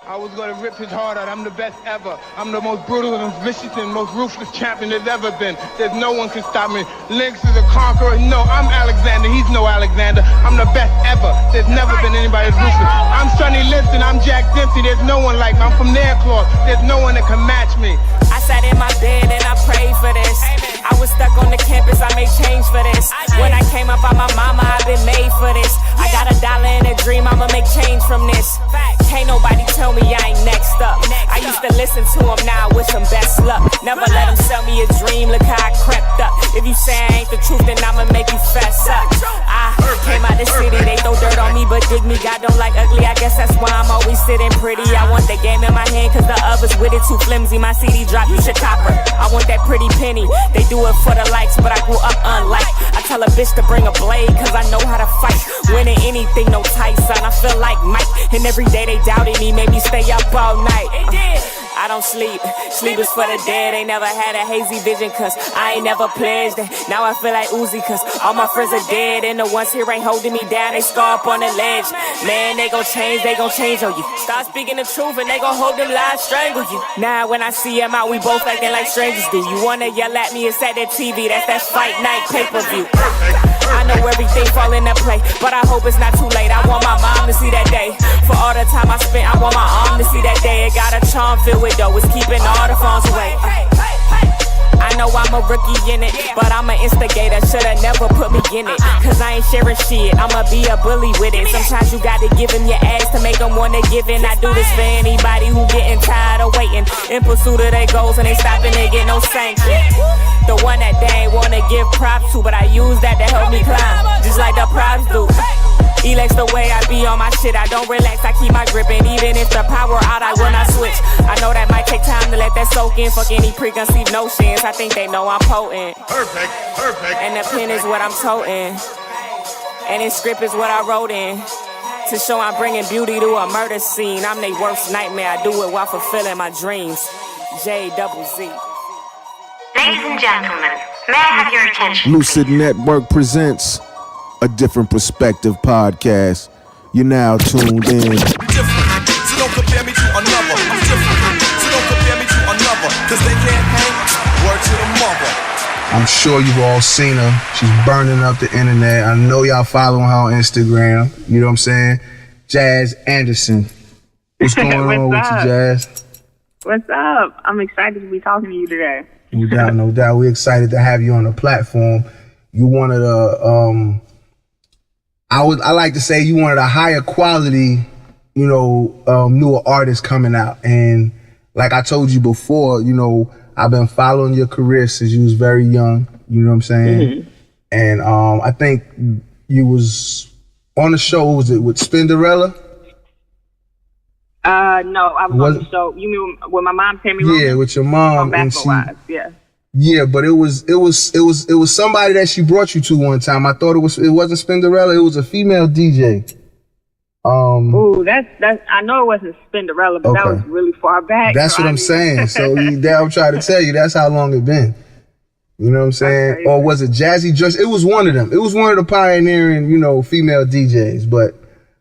I was gonna rip his heart out. I'm the best ever. I'm the most brutal and vicious and most ruthless champion there's ever been. There's no one can stop me. Lynx is a conqueror. No, I'm Alexander. He's no Alexander. I'm the best ever. There's never been anybody as ruthless. I'm Sonny Liston. I'm Jack Dempsey. There's no one like me. I'm from Nairclaw. There's no one that can match me. I sat in my bed and I prayed for this. I was stuck on the campus, I made change for this. When I came up out my mama, I've been made for this. I got $1 and a dream, I'ma make change from this. Can't nobody tell me I ain't next up. I used to listen to him, now I wish him best luck. Never let him sell me a dream, look how I crept up. If you say I ain't the truth, then I'ma make you fess up. I came out the city, they throw dirt on me, but dig me, God don't like ugly. I guess that's why I'm always sitting pretty. I want the game in my hand, cause the others with it too flimsy. My CD drop, you should cop her. I want that pretty penny, they do it for the likes, but I grew up unlike. I tell a bitch to bring a blade, cause I know how to fight. Winning anything, no Tyson, I feel like Mike. And every day they doubted me, made me stay up all night. I don't sleep, sleep is for the dead. Ain't never had a hazy vision, cause I ain't never pledged it. Now I feel like Uzi, cause all my friends are dead. And the ones here ain't holding me down, they scar up on the ledge. Man, they gon' change on you. Start speaking the truth and they gon' hold them lies, strangle you. Now when I see them out, we both acting like strangers do. You wanna yell at me, it's at that TV, that's that fight night pay-per-view. I know everything fall into play, but I hope it's not too late. I want my mom to see that day. For all the time I spent, I want my arm to see that day. It got a charm filled with dough, it's keeping all the phones away. I know I'm a rookie in it, but I'm an instigator. Should've never put me in it, cause I ain't sharing shit. I'ma be a bully with it. Sometimes you gotta give him your ass to make them wanna give in. I do this for anybody who getting tired of waiting in pursuit of their goals and they stopping and get no sanction. The one that they ain't wanna give props to, but I use that to help me climb, just like the props do. Elex the way I be on my shit, I don't relax, I keep my grip, and even if the power out, I will not switch. I know that might take time to let that soak in, fuck any preconceived notions, I think they know I'm potent. Perfect. And the pen is what I'm toting, and this script is what I wrote in, to show I'm bringing beauty to a murder scene. I'm their worst nightmare, I do it while fulfilling my dreams. J-double-Z. Ladies and gentlemen, may I have your attention? Lucid Network presents a Different Perspective podcast. You're now tuned in. Different, so don't compare me to another. I'm different, so don't compare me to another. Cause they can't hang, word to the mother. I'm sure you've all seen her. She's burning up the internet. I know y'all following her on Instagram. You know what I'm saying? Jaz Anderson. What's going on with you, Jaz? What's up? I'm excited to be talking to you today. No doubt. We're excited to have you on the platform. You one of the I like to say you one of the higher quality, newer artists coming out. And like I told you before, I've been following your career since you was very young. You know what I'm saying? Mm-hmm. And I think you was on the show. Was it with Spinderella? No, I was on the show. You mean with my mom, Tami Roman? Yeah, with your mom. Yeah. Yeah, but it was somebody that she brought you to one time. I thought it wasn't Spinderella. It was a female DJ. Ooh, that's I know it wasn't Spinderella, but that was really far back. That's what I'm saying. So I'm trying to tell you, that's how long it been. You know what I'm saying? Or was it Jazzy Joyce? It was one of them. It was one of the pioneering, female DJs. But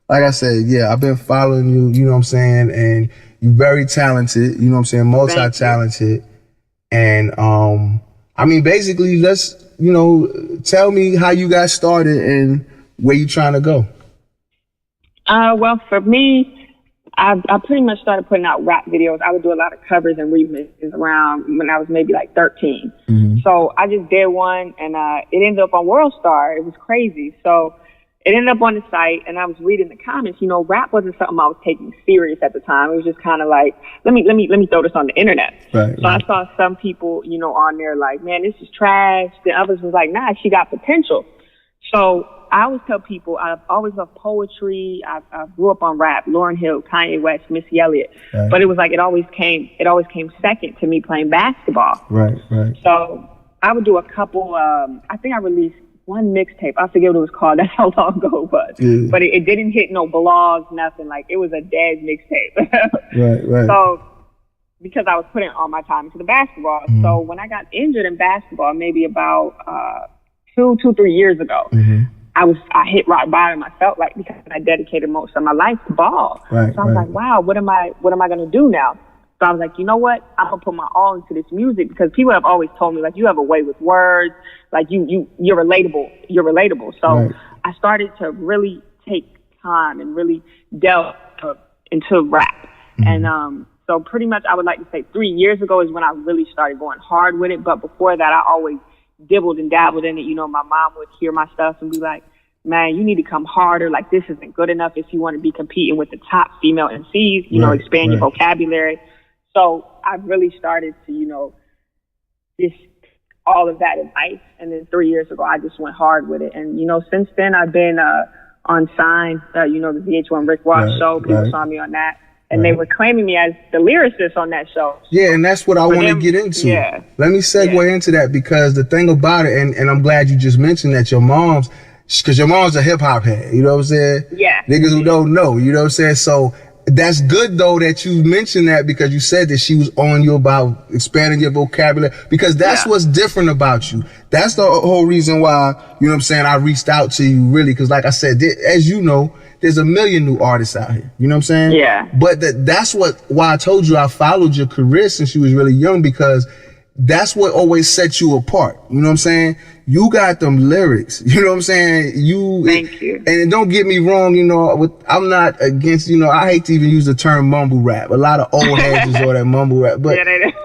like I said, yeah, I've been following you. You know what I'm saying? And you're very talented. You know what I'm saying? Multi-talented. And basically, let's tell me how you got started and where you trying to go. Well, for me, I pretty much started putting out rap videos. I would do a lot of covers and remixes around when I was maybe like 13. Mm-hmm. So I just did one, and it ended up on World Star. It was crazy. So it ended up on the site, and I was reading the comments. Rap wasn't something I was taking serious at the time. It was just kind of like, let me throw this on the internet. Right. I saw some people, on there like, man, this is trash. Then others was like, nah, she got potential. So I always tell people I've always loved poetry. I grew up on rap, Lauryn Hill, Kanye West, Missy Elliott. Right. But it was like it always came second to me playing basketball. Right. So I would do a couple. I think I released one mixtape. I forget what it was called. That's how long ago it was. Yeah. But it didn't hit no blogs, nothing. Like, it was a dead mixtape. Right. So, because I was putting all my time into the basketball. Mm-hmm. So when I got injured in basketball, maybe about 3 years ago, mm-hmm. I hit rock bottom. I felt like, because I dedicated most of my life to ball. Right, so I was like, wow, what am I going to do now? So I was like, you know what? I'm going to put my all into this music, because people have always told me, like, you have a way with words. Like, you're relatable. You're relatable. So I started to really take time and really delve into rap. And so pretty much I would like to say 3 years ago is when I really started going hard with it. But before that, I always dibbled and dabbled in it. You know, my mom would hear my stuff and be like, man, you need to come harder. Like, this isn't good enough if you want to be competing with the top female MCs, you know, expand your vocabulary. So I really started to, you know, just all of that advice. And then 3 years ago, I just went hard with it. And, you know, since then I've been on Sign, you know, the VH1 Rick Ross show. People saw me on that. And they were claiming me as the lyricist on that show. Yeah, and that's what I want to get into. Yeah. Let me segue into that, because the thing about it, and I'm glad you just mentioned that your mom's, because your mom's a hip hop head, you know what I'm saying? Yeah. Niggas who don't know, you know what I'm saying? So that's good though that you mentioned that, because you said that she was on you about expanding your vocabulary, because that's what's different about you. That's the whole reason why, you know what I'm saying, I reached out to you, really, because like I said, as you know, there's a million new artists out here. You know what I'm saying? Yeah. But that's why I told you I followed your career since you was really young, because that's what always sets you apart. You know what I'm saying? You got them lyrics. You know what I'm saying? Thank you. And don't get me wrong, you know, I'm not against, you know, I hate to even use the term mumble rap. A lot of old heads use all that mumble rap. But,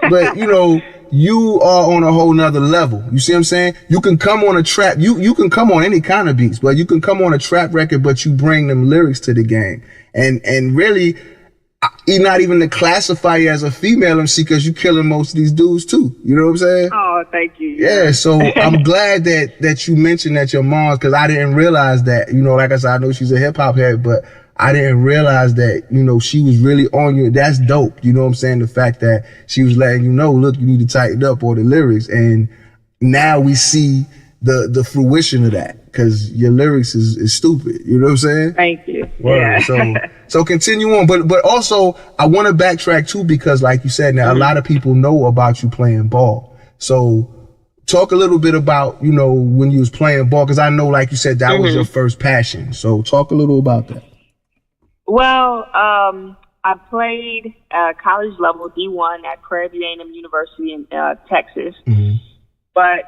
but you know, you are on a whole nother level. You see what I'm saying? You can come on a trap. You can come on any kind of beats, but you can come on a trap record, but you bring them lyrics to the game. And really, you're not even to classify you as a female MC, because you killing most of these dudes too. You know what I'm saying? Oh, thank you. Yeah, so I'm glad that you mentioned that your mom's, because I didn't realize that, you know, like I said, I know she's a hip hop head, but I didn't realize that, you know, she was really on you. That's dope. You know what I'm saying? The fact that she was letting you know, look, you need to tighten up all the lyrics. And now we see the fruition of that, because your lyrics is stupid. You know what I'm saying? Thank you. Word. Yeah. So continue on. But also, I want to backtrack too, because like you said, now a lot of people know about you playing ball. So talk a little bit about, you know, when you was playing ball, because I know, like you said, that was your first passion. So talk a little about that. Well, I played college level D1 at Prairie View A&M University in Texas, but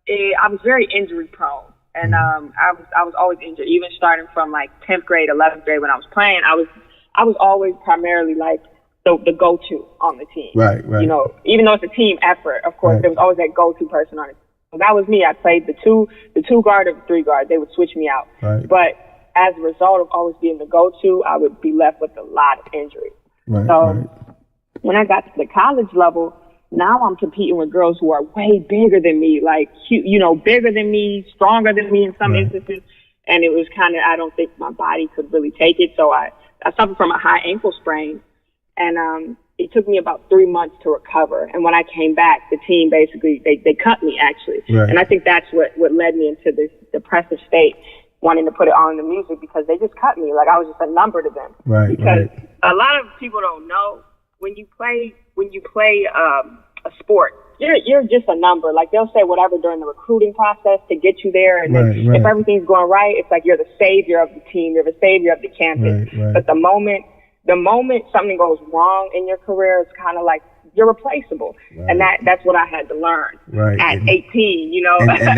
I was very injury prone, and I was always injured, even starting from like 10th grade, 11th grade when I was playing. I was always primarily like the go-to on the team. Right. You know, even though it's a team effort, of course, there was always that go-to person on it. So that was me. I played the two guard or the 3 guard. They would switch me out, but as a result of always being the go-to, I would be left with a lot of injuries. When I got to the college level, now I'm competing with girls who are way bigger than me, like, you know, bigger than me, stronger than me in some instances. And it was kind of, I don't think my body could really take it. So I suffered from a high ankle sprain, and it took me about 3 months to recover. And when I came back, the team basically, they cut me, actually. And I think that's what led me into this depressive state, wanting to put it on the music, because they just cut me. Like, I was just a number to them. Because a lot of people don't know, when you play a sport, you're just a number. Like, they'll say whatever during the recruiting process to get you there, and then if everything's going right, it's like you're the savior of the team, you're the savior of the campus. But the moment something goes wrong in your career, it's kind of like you're replaceable. And that's what I had to learn at 18, you know. And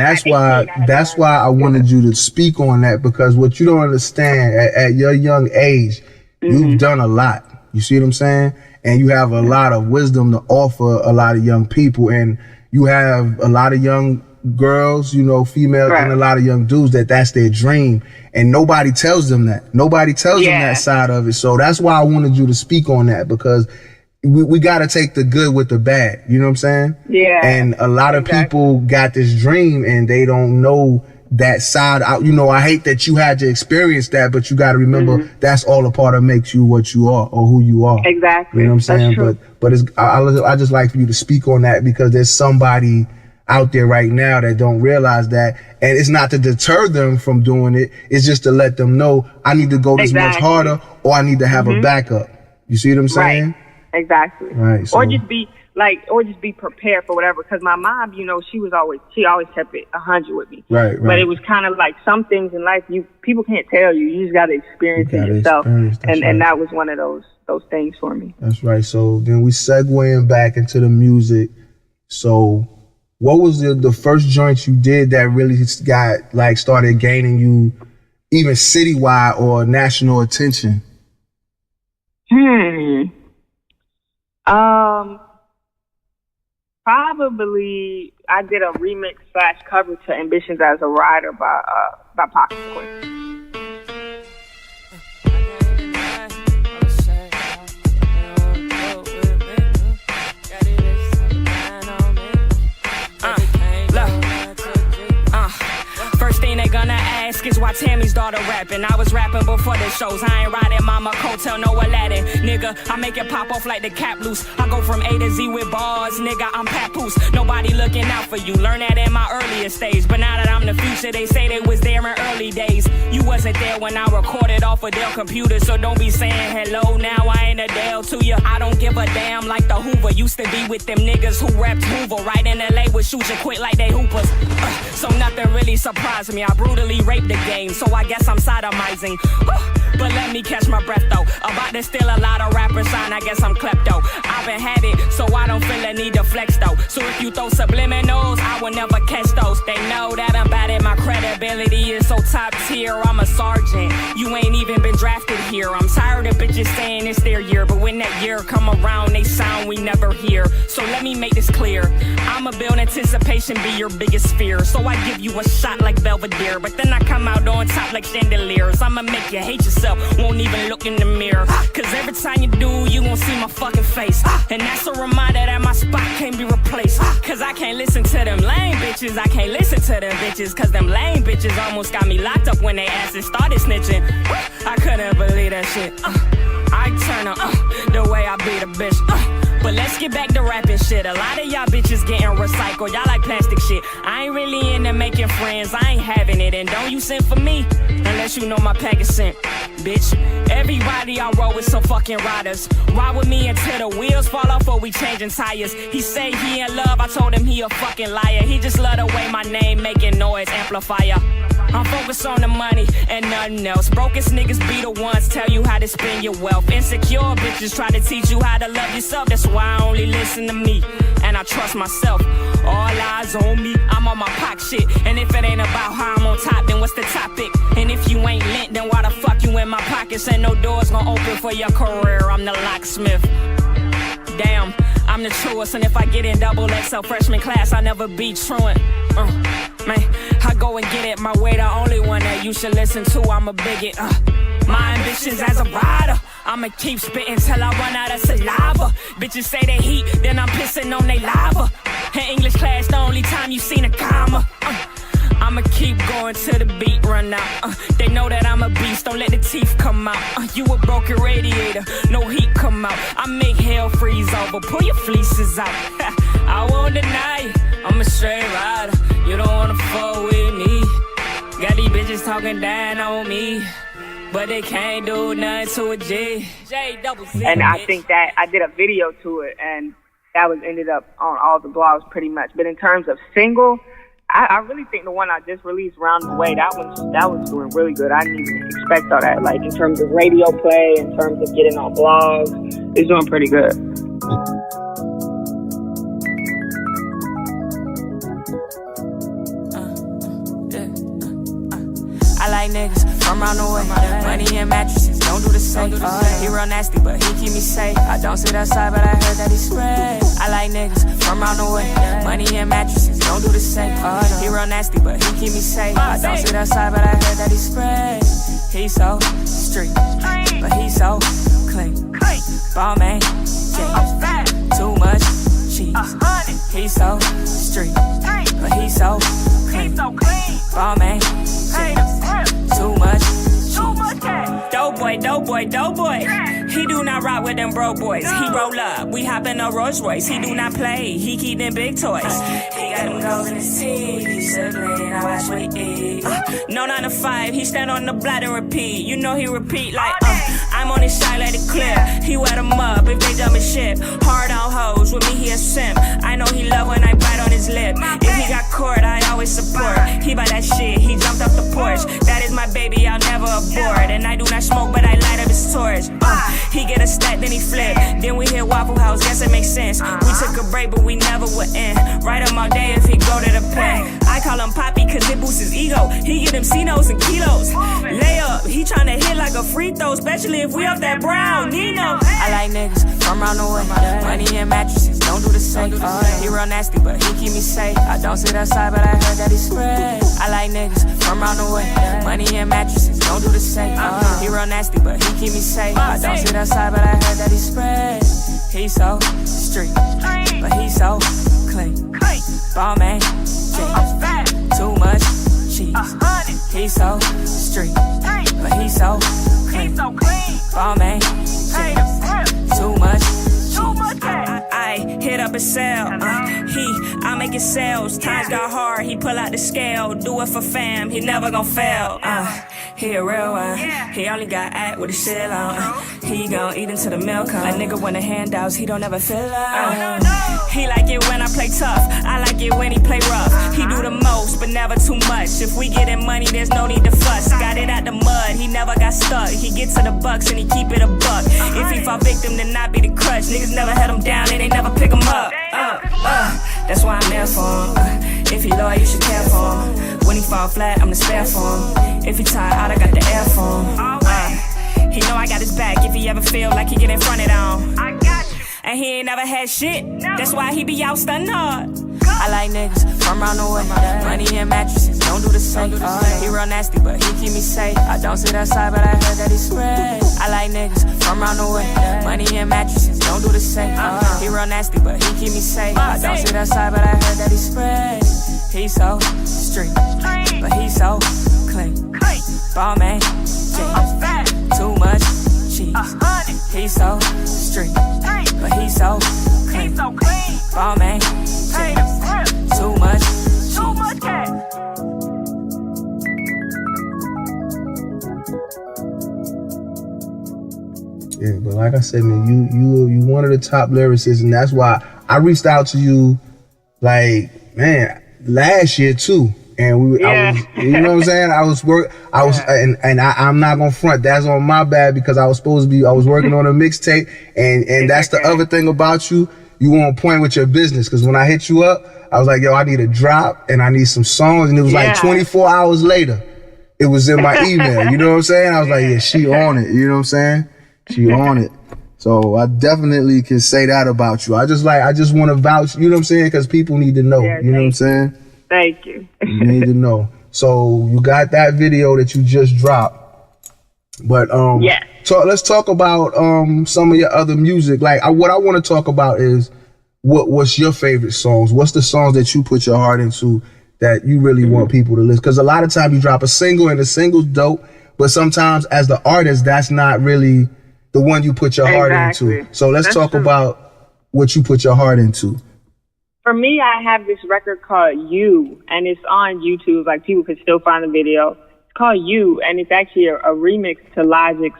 that's why I wanted you to speak on that, because what you don't understand, at your young age, you've done a lot. You see what I'm saying? And you have a lot of wisdom to offer a lot of young people, and you have a lot of young girls, you know, females, and a lot of young dudes that's their dream, and nobody tells them that. Nobody tells them that side of it. So that's why I wanted you to speak on that, because we got to take the good with the bad. You know what I'm saying? Yeah. And a lot of people got this dream, and they don't know that side out. You know, I hate that you had to experience that, but you got to remember that's all a part of makes you what you are, or who you are. Exactly. You know what I'm saying? That's true. But it's, I just like for you to speak on that, because there's somebody out there right now that don't realize that, and it's not to deter them from doing it. It's just to let them know, I need to go this much harder, or I need to have a backup. You see what I'm saying? Exactly. Right. So, or just be or just be prepared for whatever. Because my mom, you know, she always kept it 100 with me. Right. But it was kind of like some things in life people can't tell you. You just got to experience it yourself. And that was one of those things for me. That's right. So then we segueing back into the music. So what was the first joint you did that really started gaining you even citywide or national attention? Probably I did a remix / cover to Ambitions as a Rider by Pocket Square. First thing they gonna ask is why Tammy's daughter rapping. I was rapping before the shows. I ain't riding mama coattail, no Aladdin. Nigga, I make it pop off like the cap loose. I go from A to Z with bars, nigga, I'm papoose. Nobody looking out for you. Learn that in my earliest stage. But now that I'm the future, they say they was there in early days. You wasn't there when I recorded off of their computer, so don't be saying hello now. I ain't Adele to you. I don't give a damn like the Hoover. Used to be with them niggas who rapped Hoover. Right in LA with shoot and quit like they hoopers. So nothing really surprised me. I brutally raped the game, so I guess I'm sodomizing. But let me catch my breath though. About to steal a lot of rappers sign, I guess I'm Klepto. I've been had it, so I don't feel a need to flex though. So if you throw subliminals, I will never catch those. They know that I'm bad at my credibility is so top tier. I'm a sergeant, you ain't even been drafted here. I'm tired of bitches saying it's their year, but when that year come around, they sound we never hear. So let me make this clear, I'ma build anticipation, be your biggest fear. So I give you a shot like Belvedere, but then I come out on top like chandeliers. I'ma make you hate yourself, won't even look in the mirror. Cause every time you do, you gon' see my fucking face. And that's a reminder that my spot can't be replaced. Cause I can't listen to them lame bitches. I can't listen to them bitches. Cause them lame bitches almost got me locked up when they asses started snitching. I couldn't believe that shit. I turn on the way I beat a bitch. But let's get back to rapping shit. A lot of y'all bitches getting recycled. Y'all like plastic shit. I ain't really into making friends. I ain't having it. And don't you send for me unless you know my package sent, bitch. Everybody I roll with some fucking riders. Ride with me until the wheels fall off or we changing tires. He say he in love. I told him he a fucking liar. He just love the way my name making noise amplifier. I'm focused on the money and nothing else. Brokest niggas be the ones tell you how to spend your wealth. Insecure bitches try to teach you how to love yourself. That's why I only listen to me and I trust myself. All eyes on me, I'm on my pop shit. And if it ain't about how I'm on top, then what's the topic? And if you ain't lit, then why the fuck you in my pockets? Ain't no doors gonna open for your career. I'm the locksmith. Damn, I'm the truest. And if I get in double XL freshman class, I never be truant. Man, I go and get it my way, the only one that you should listen to. I'm a bigot. My ambitions as a rider, I'ma keep spitting till I run out of saliva. Bitches say they heat, then I'm pissing on they lava. In English class, the only time you seen a comma. I'ma keep going till the beat run out. They know that I'm a beast, don't let the teeth come out. You a broken radiator, no heat come out. I make hell freeze over, pull your fleeces out. I won't deny it, I'm a straight rider. You don't wanna fuck with me. Got these bitches talking down on me, but they can't do nothing to a J. And I think that I did a video to it, and that was ended up on all the blogs pretty much. But in terms of single, I really think the one I just released, Round the Way, that was doing really good. I didn't even expect all that. Like in terms of radio play, in terms of getting on blogs, it's doing pretty good. I like niggas from round the way. Money and mattresses, don't do the same. He real nasty, but he keep me safe. I don't sit outside, but I heard that he spray. I like niggas from round the way. Money and mattresses, don't do the same. He real nasty, but he keep me safe. I don't sit outside, but I heard that he spray. He so street, but he so clean. Ball man, jeans, too much cheese. He so street, but he so clean. Ball man, too much cheese. Dope boy. He do not rock with them broke boys. He roll up, we hop in a Rolls Royce. He do not play, he keep them big toys. He got them goals in his teeth. He circulating, I watch what he eat. No 9 to 5, he stand on the block and repeat. You know he repeat like I'm on his side, let it clear. He wet them up if they dumb as shit. Hard on hoes. with me, he a simp. I know he love when I bite on his lip. If he got court, I always support. He buy that shit, he jumped off the porch. That is my baby, I'll never abort. And I do not smoke, but I light up his torch. He get a stack, then he flip. Then we hit Waffle House, guess it makes sense. We took a break, but we never would end. Write him all day if he go to the pen. I call him Poppy, cause it boosts his ego. He get him C-notes and kilos. Lay up, he tryna hit like a free throw, especially if we off that brown Nino. I like niggas from around the way. Money and mattresses, don't do the same. He real nasty, but he keep me safe. I don't sit outside, but I heard that he spray. I like niggas from around the way. Money and mattresses, don't do the same. He real nasty, but he keep me safe. I don't sit outside, but I heard that he spray. He so street, but he so clean. Ball man, jeans, too much cheese. He so street, but he so clean. Ball man, jeans, too much cheese. I hit up a cell. I make it sales. Times got hard, he pull out the scale. Do it for fam, he never gon' fail. He a real one. He only got act with his shit on. He gon' eat into the milk on. A nigga want the handouts, he don't ever fill up. He like it when I play tough. I like it when he play rough. He do the most, but never too much. If we getting money, there's no need to fuss. Got it out the mud, he never got stuck. He get to the bucks and he keep it a buck. If he fall victim, then I be the crutch. Niggas never had him down and they never pick him up. That's why I'm there for him. If he loyal, you should care for him. When he fall flat, I'm the spare for him. If he tired out, I got the air for him. He know I got his back if he ever feel like he get in front of them. I got you. And he ain't never had shit. That's why he be out stunning hard. I like niggas from around the way. Money and mattresses, don't do the same. He real nasty, but he keep me safe. I don't sit outside, but I heard that he spray. I like niggas from around the way. Money and mattresses, don't do the same. He real nasty, but he keep me safe. I don't sit outside, but I heard that he spray. He so street, but he so clean. Ball man, jeans, too much cheese. He so street, but he so clean. Ball man, jeans, too much cheese. Yeah, but like I said, man, you one of the top lyricists, and that's why I reached out to you, like, man, last year too. And I was, you know what I'm saying? I'm not gonna front. That's on my bad because I was working on a mixtape, and that's the other thing about you. You on point with your business. Cause when I hit you up, I was like, yo, I need a drop and I need some songs. And it was like 24 hours later, it was in my email. You know what I'm saying? I was like, yeah, she on it. You know what I'm saying? She on it. So I definitely can say that about you. I just want to vouch, you know what I'm saying? Cause people need to know, you know what I'm saying? Thank you. You need to know. So you got that video that you just dropped. But let's talk about some of your other music. Like what I want to talk about is what's your favorite songs? What's the songs that you put your heart into that you really want people to listen? Because a lot of times you drop a single and the single's dope, but sometimes as the artist, that's not really the one you put your heart into. So let's talk about what you put your heart into. For me, I have this record called You, and it's on YouTube. Like, people can still find the video. It's called You, and it's actually a remix to Logic's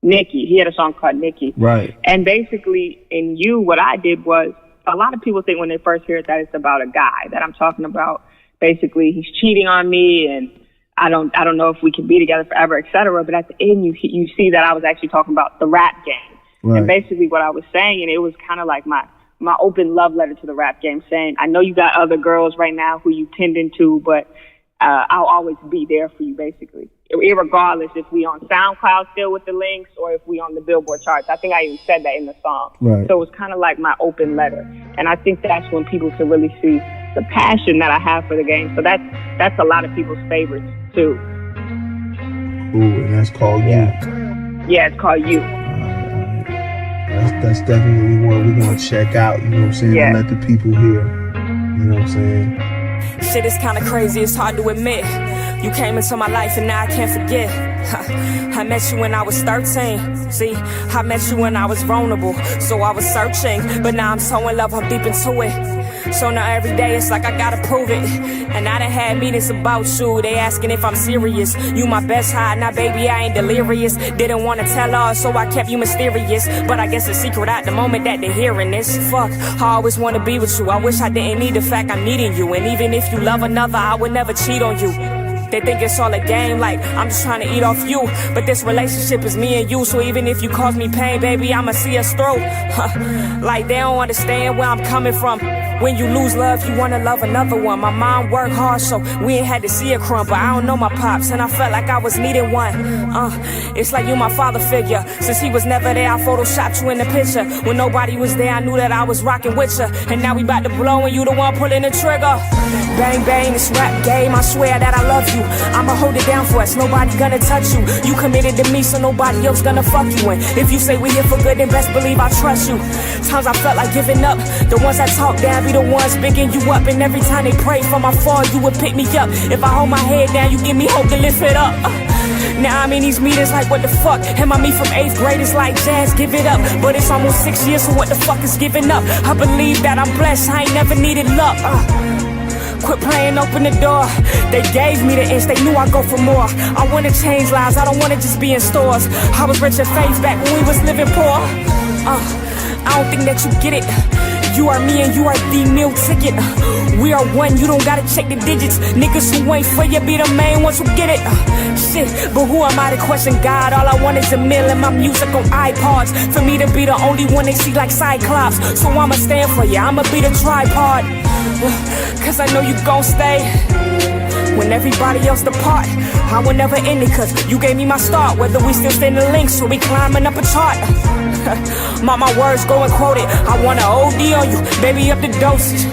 Nikki. He had a song called Nikki. Right. And basically, in You, what I did was, a lot of people think when they first hear it that it's about a guy that I'm talking about. Basically, he's cheating on me, and I don't know if we can be together forever, etc. But at the end, you see that I was actually talking about the rap game. Right. And basically what I was saying, and it was kind of like my open love letter to the rap game, saying, I know you got other girls right now who you tending to, but I'll always be there for you, basically. Irregardless if we on SoundCloud still with the links or if we on the Billboard charts. I think I even said that in the song. Right. So it was kind of like my open letter. And I think that's when people can really see the passion that I have for the game. So that's a lot of people's favorites, too. Ooh, and that's called You. Yeah, it's called You. That's definitely one we're going to check out, you know what I'm saying? And let the people hear, you know what I'm saying? Shit is kind of crazy, it's hard to admit. You came into my life and now I can't forget. I met you when I was 13. See, I met you when I was vulnerable, so I was searching. But now I'm so in love, I'm deep into it. So now every day it's like I gotta prove it. And I done had meetings about you. They asking if I'm serious. You my best high, now baby I ain't delirious. Didn't wanna tell all, so I kept you mysterious. But I guess the secret out the moment that they're hearing this. Fuck, I always wanna be with you. I wish I didn't need the fact I'm needing you. And even if you love another, I would never cheat on you. They think it's all a game, like I'm just trying to eat off you. But this relationship is me and you, so even if you cause me pain, baby, I'ma see us through. Like they don't understand where I'm coming from. When you lose love, you wanna love another one. My mom worked hard, so we ain't had to see a crumb. But I don't know my pops, and I felt like I was needing one. It's like you my father figure. Since he was never there, I photoshopped you in the picture. When nobody was there, I knew that I was rocking with you. And now we bout to blow, and you the one pulling the trigger. Bang, bang, this rap game, I swear that I love you. I'ma hold it down for us, nobody gonna touch you. You committed to me, so nobody else gonna fuck you. And if you say we here for good, then best believe I trust you. Times I felt like giving up. The ones that talk down be the ones bigging you up. And every time they pray for my fall, you would pick me up. If I hold my head down, you give me hope to lift it up. Now I'm in these meetings like what the fuck. And my me from 8th grade is like Jazz, give it up. But it's almost 6 years, so what the fuck is giving up? I believe that I'm blessed, I ain't never needed luck. Quit playing, open the door. They gave me the inch, they knew I'd go for more. I wanna change lives, I don't wanna just be in stores. I was rich in faith back when we was living poor. I don't think that you get it. You are me and you are the meal ticket. We are one, you don't gotta check the digits. Niggas who ain't for you be the main ones who get it. Shit, but who am I to question God? All I want is a meal and my music on iPods. For me to be the only one they see like Cyclops. So I'ma stand for you, I'ma be the tripod. Cause I know you gon' stay when everybody else depart. I will never end it cause you gave me my start. Whether we still standing links or we climbing up a chart. Mark my words, go and quote it. I wanna OD on you, baby, up the dosage.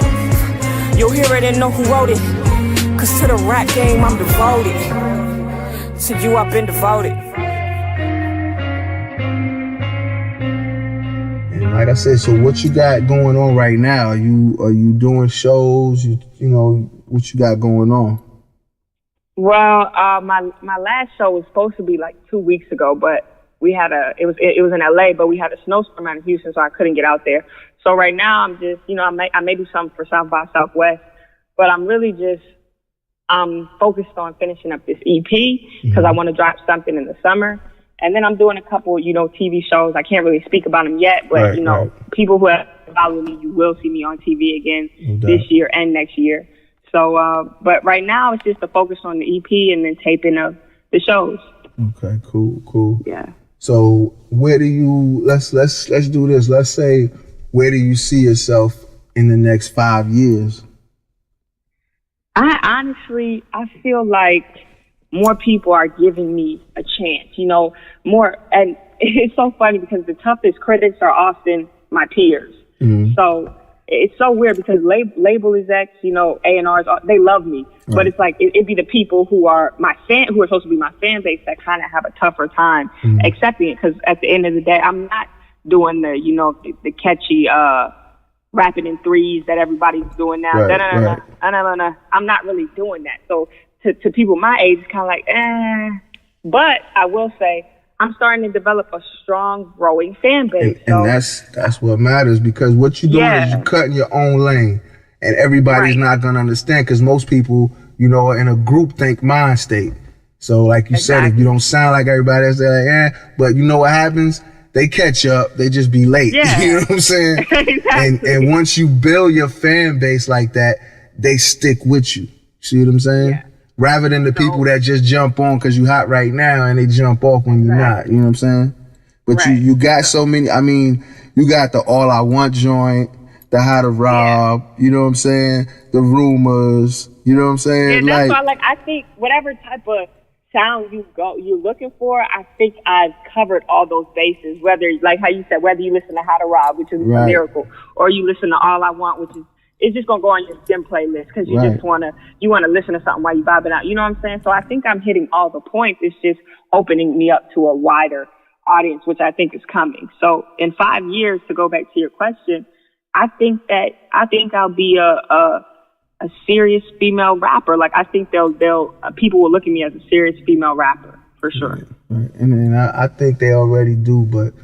You'll hear it and know who wrote it. Cause to the rap game I'm devoted. To you I've been devoted. And like I said, so what you got going on right now? Are you doing shows? You know, what you got going on? Well, my last show was supposed to be like 2 weeks ago, but we had it was in LA, but we had a snowstorm out in Houston, so I couldn't get out there. So right now I'm just, I may do something for South by Southwest, but I'm really just focused on finishing up this EP because I want to drop something in the summer. And then I'm doing a couple, TV shows. I can't really speak about them yet, but, people who have followed me, you will see me on TV again this year and next year. So, but right now it's just a focus on the EP and then taping of the shows. Okay, cool. Yeah. So where do you, let's do this. Let's say, where do you see yourself in the next 5 years? I feel like more people are giving me a chance, more. And it's so funny because the toughest critics are often my peers. Mm-hmm. So it's so weird because label execs, A&Rs, they love me. Right. But it's like, it'd be the people who are who are supposed to be my fan base that kind of have a tougher time accepting it. Cause at the end of the day, I'm not doing the catchy, rapping in threes that everybody's doing now. Right. I'm not really doing that. So to people my age, it's kind of like, But I will say, I'm starting to develop a strong, growing fan base. And that's what matters, because what you're doing is you're cutting your own lane, and everybody's not going to understand, because most people, are in a groupthink mind state. So like you said, if you don't sound like everybody else, they're like, but you know what happens? They catch up. They just be late. Yeah. You know what I'm saying? Exactly. And once you build your fan base like that, they stick with you. See what I'm saying? Yeah. Rather than the people that just jump on because you hot right now and they jump off when you're not. You know what I'm saying? But you got so many. I mean, you got the All I Want joint, the How to Rob. Yeah. You know what I'm saying? The Rumors. You know what I'm saying? Yeah, that's why. I think whatever type of sound you're looking for, I think I've covered all those bases. Whether, like how you said, whether you listen to How to Rob, which is lyrical, or you listen to All I Want, which is. It's just gonna go on your STEM playlist because you just wanna listen to something while you vibing out. You know what I'm saying? So I think I'm hitting all the points. It's just opening me up to a wider audience, which I think is coming. So in 5 years, to go back to your question, I think I'll be a serious female rapper. Like I think people will look at me as a serious female rapper for sure. Right. And I think they already do, but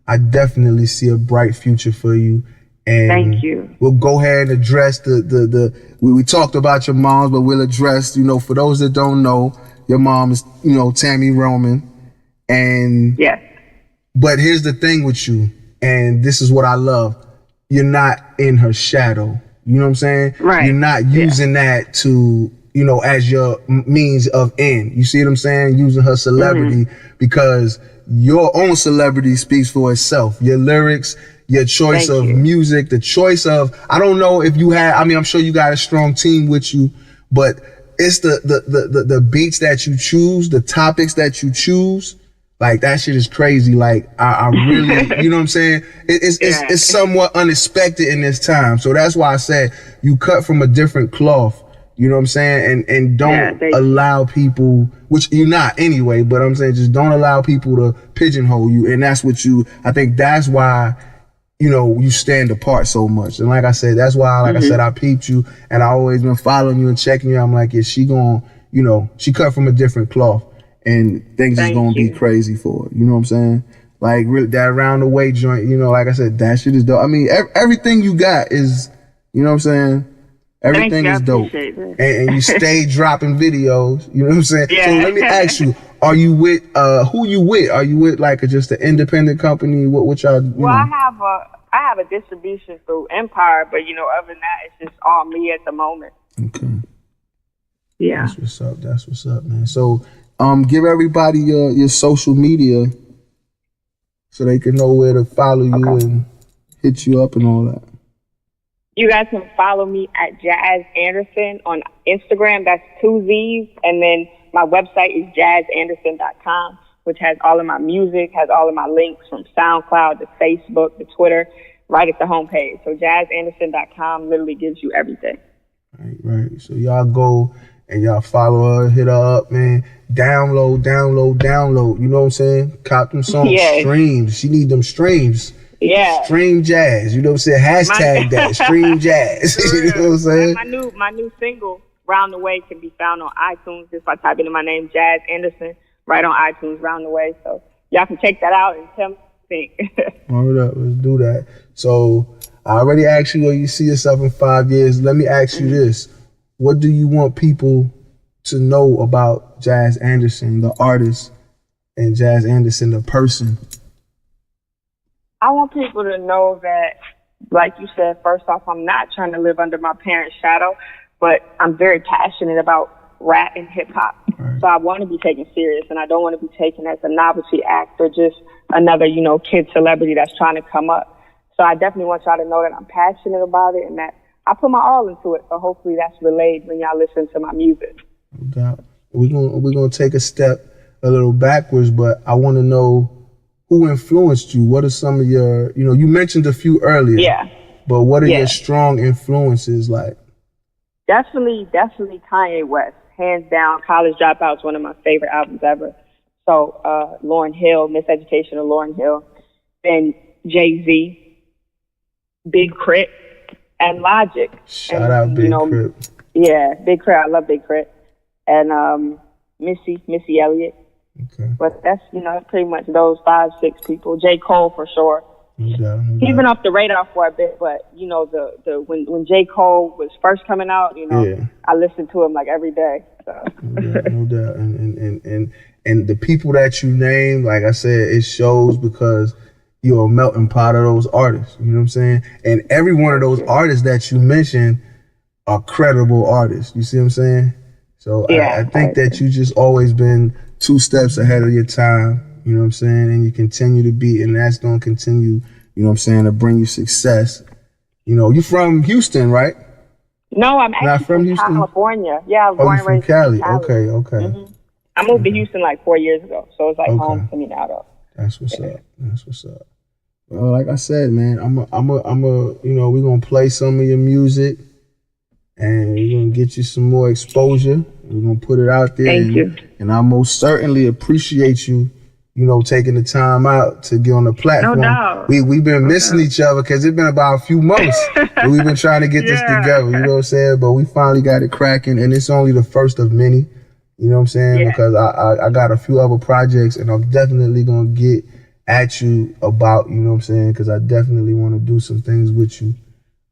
I definitely see a bright future for you. And thank you. We'll go ahead and address we talked about your moms, but we'll address, for those that don't know, your mom is, Tami Roman. And yes. But here's the thing with you, and this is what I love. You're not in her shadow. You know what I'm saying? Right. You're not using that to, as your means of end. You see what I'm saying? Using her celebrity because your own celebrity speaks for itself. Your lyrics, your choice of music, the choice of, I don't know if you had, I'm sure you got a strong team with you, but it's the beats that you choose, the topics that you choose. Like, that shit is crazy. Like, I really, you know what I'm saying? It's somewhat unexpected in this time. So that's why I said you cut from a different cloth, you know what I'm saying? And don't allow people, which you're not anyway, but I'm saying just don't allow people to pigeonhole you. And that's what I think that's why, you stand apart so much. And like I said, that's why, I said, I peeped you and I always been following you and checking you. I'm like, she she cut from a different cloth. And things is gonna be crazy for her. You know what I'm saying? Like, really, that around the way joint, like I said, that shit is dope. Everything you got is, you know what I'm saying? Everything is dope. And you stay dropping videos, you know what I'm saying? Yeah. So let me ask you, are you with, who you with? Are you with just an independent company? What y'all, Well, I have a distribution through Empire, but other than that, it's just all me at the moment. Okay. Yeah. That's what's up, man. So, give everybody your social media so they can know where to follow you and hit you up and all that. You guys can follow me at Jaz Anderson on Instagram. That's 2 Z's. And then my website is jazanderson.com, which has all of my music, has all of my links from SoundCloud to Facebook to Twitter, right at the homepage. So jazanderson.com literally gives you everything. Right. So y'all go and y'all follow her, hit her up, man. Download. You know what I'm saying? Cop them songs. Yes. Streams. She need them streams. Yeah. Stream Jazz. You know what I'm saying? Hashtag that. Stream Jazz. You know what I'm saying? My new single, Round the Way, can be found on iTunes just by typing in my name, Jaz Anderson, right on iTunes, Round the Way. So y'all can check that out and tell me what you think. Hold up. Let's do that. So I already asked you where you see yourself in 5 years. Let me ask you this. What do you want people to know about Jaz Anderson, the artist, and Jaz Anderson, the person? I want people to know that, like you said, first off, I'm not trying to live under my parents' shadow, but I'm very passionate about rap and hip hop. Right. So I want to be taken serious, and I don't want to be taken as a novelty act or just another, kid celebrity that's trying to come up. So I definitely want y'all to know that I'm passionate about it and that I put my all into it. So hopefully that's relayed when y'all listen to my music. No doubt. We're gonna take a step a little backwards, but I want to know who influenced you. What are some of your, you mentioned a few earlier. Yeah. But what are your strong influences like? Definitely Kanye West. Hands down, College Dropout's one of my favorite albums ever. So Lauryn Hill, Miseducation of Lauryn Hill. Then Jay-Z, Big Crit, and Logic. Shout out Big Crit. Yeah, Big Crit. I love Big Crit. And Missy Elliott. Okay. But that's, pretty much those 5-6 people. J. Cole for sure. No doubt. He's been off the radar for a bit, but when J. Cole was first coming out, I listened to him like every day. So. No doubt. And the people that you name, like I said, it shows because you're a melting pot of those artists. You know what I'm saying? And every one of those artists that you mentioned are credible artists. You see what I'm saying? So I think that you just always been 2 steps ahead of your time. You know what I'm saying? And you continue to be, and that's going to continue, you know what I'm saying, to bring you success. You from Houston, right? No, I'm actually from Houston, California. Yeah, I was born and raised from Cali. Okay. Mm-hmm. I moved to Houston like 4 years ago, so it's like home to me now, though. That's what's up. Well, like I said, man, we're going to play some of your music, and we're going to get you some more exposure. We're going to put it out there. Thank you. And I most certainly appreciate you, taking the time out to get on the platform. No doubt. We've been missing each other because it's been about a few months. But we've been trying to get this together, you know what I'm saying? But we finally got it cracking, and it's only the first of many, you know what I'm saying? Yeah. Because I got a few other projects, and I'm definitely going to get at you about, you know what I'm saying? Because I definitely want to do some things with you.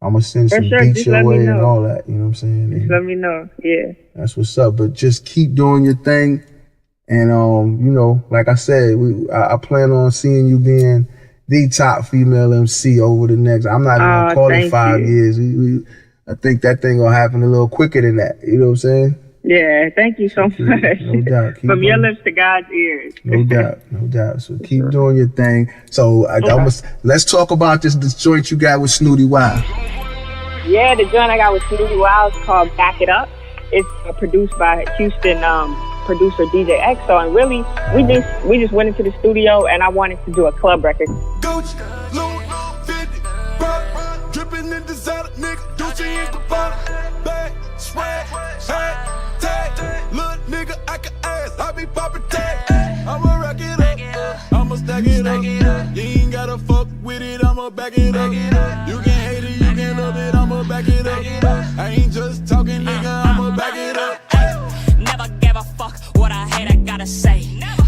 I'm going to send some beats your way and all that, you know what I'm saying? Just let me know, yeah. That's what's up. But just keep doing your thing. And, you know, like I said, I plan on seeing you being the top female MC over the next, I'm not even going to call it 5 years. I think that thing going to happen a little quicker than that. You know what I'm saying? Yeah, thank you so much. No doubt. From your lips to God's ears. No doubt. So keep doing your thing. So let's talk about this joint you got with Snooty Wild. Yeah, the joint I got with Snooty Wild is called Back It Up. It's produced by Houston producer DJ EXO, and really we just went into the studio and I wanted to do a club record. Gucci, Louis, 50, Prada, dripping in designer, nigga, Gucci in the bottom, bag, swag, hat, tag, little nigga, I can ass, I be poppin' tag, I'ma rack it up, I'ma stack it up, you ain't gotta fuck with it, I'ma back it up, you can hate it, you can love it, I'ma back it up, I ain't just talking, nigga, I'ma back it up. Never gave a fuck what I hate, I gotta say.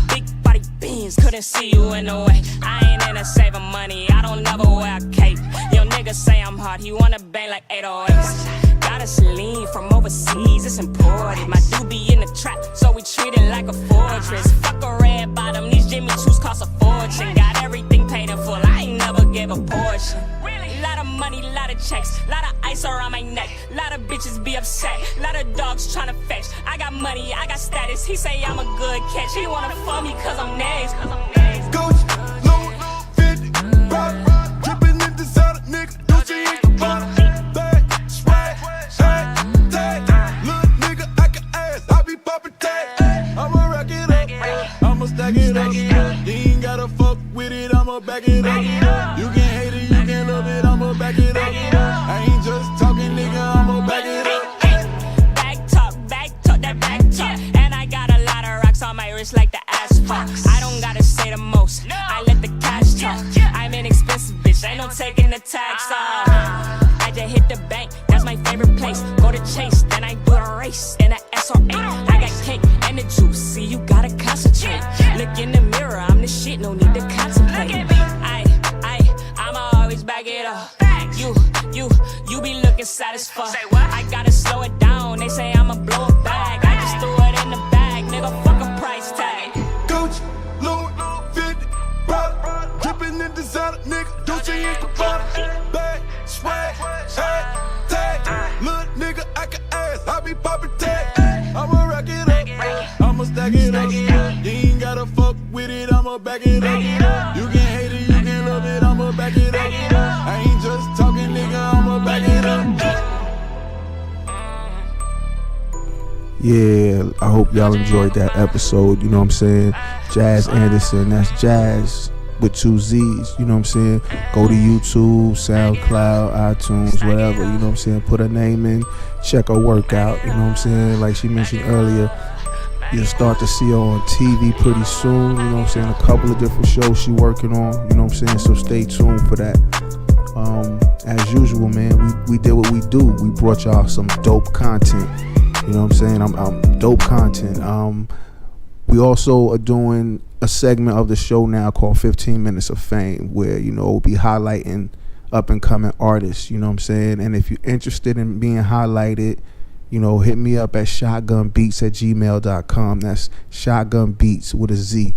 Big body beans, couldn't see you in the way. I ain't into saving money, I don't never wear a cape. Yo, nigga say I'm hard, he wanna bang like 808s. Got a Celine from overseas, it's imported. My dude be in the trap, so we treat it like a fortress. Fuck a red bottom, these Jimmy Choos cost a fortune. Got everything paid in full, I ain't never give a portion. Lot of money, lot of checks, lot of ice around my neck. Lot of bitches be upset, lot of dogs tryna fetch. I got money, I got status, he say I'm a good catch. He wanna fuck me cause I'm next. Gucci, Louis, 50, Prada, dripping in designer, nigga, Gucci in the bottom, bag, swag, hat, tag, little nigga, I can ass, I be poppin' tag, I'ma rack it up, I'ma stack it up, you ain't gotta fuck with it, I'ma back it up, you can hate it, you can love it, I'ma back it up, I ain't just talking, nigga, I'ma back it up. Back talk, that back talk. And I got a lot of rocks on my wrist like the asphalt. I don't gotta say the most, I let the cash talk. I'm an expensive bitch, ain't no taking the tax off. I just hit the bank, that's my favorite place. Go to Chase, then I do a race in a SR8. I got cake and the juice, see you gotta concentrate. Look in the mirror, I'm the shit, no need to contemplate. I'ma always back it up. You be looking satisfied. I gotta slow it down, they say I'ma blow it back. I just threw it in the bag, nigga, fuck a price tag. Gucci, Louis, 50, Prada, dripping in designer, nigga, Gucci in the bottom, bag, swag, hat, tag, little nigga, I can ass, I be poppin' tag, I'ma rack it up, I'ma stack it up, you ain't gotta fuck with it, I'ma back it up, you can hate it, you can love it, I'ma back it up, I ain't just talking, nigga, I'ma back it up. Yeah, I hope y'all enjoyed that episode, you know what I'm saying? Jaz Anderson, that's Jaz with 2 Z's, you know what I'm saying? Go to YouTube, SoundCloud, iTunes, whatever, you know what I'm saying? Put her name in, check her work out, you know what I'm saying? Like she mentioned earlier, you'll start to see her on TV pretty soon, you know what I'm saying? A couple of different shows she working on, you know what I'm saying? So stay tuned for that. As usual, man, we did what we do. We brought y'all some dope content. You know what I'm saying? I'm dope content. We also are doing a segment of the show now called 15 Minutes of Fame, where, you know, we'll be highlighting up and coming artists, you know what I'm saying? And if you're interested in being highlighted, you know, hit me up at shotgunbeatz@gmail.com. That's shotgunbeatz with a Z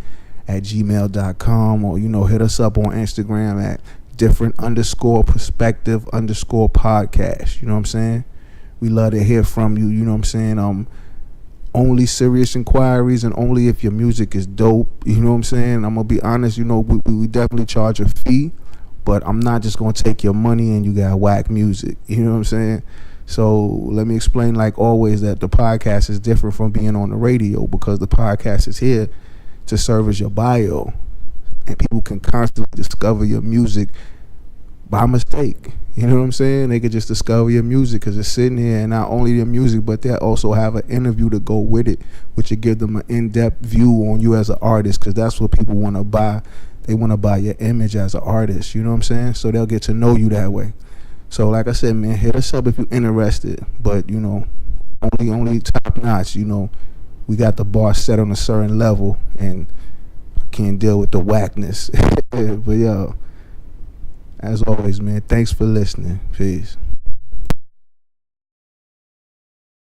at gmail.com, or, you know, hit us up on Instagram at different_perspective_podcast. You know what I'm saying? We love to hear from you, you know what I'm saying? Only serious inquiries and only if your music is dope, you know what I'm saying? I'm gonna be honest, you know, we definitely charge a fee, but I'm not just gonna take your money and you got whack music, you know what I'm saying? So let me explain, like always, that the podcast is different from being on the radio, because the podcast is here to serve as your bio, and people can constantly discover your music by mistake. You know what I'm saying? They could just discover your music because it's sitting here, and not only your music, but they also have an interview to go with it, which will give them an in-depth view on you as an artist, because that's what people want to buy. They want to buy your image as an artist, you know what I'm saying? So they'll get to know you that way. So like I said, man, hit us up if you're interested, but, you know, only top notch, you know. We got the bar set on a certain level, and can't deal with the whackness. But yo, as always, man, thanks for listening. Peace.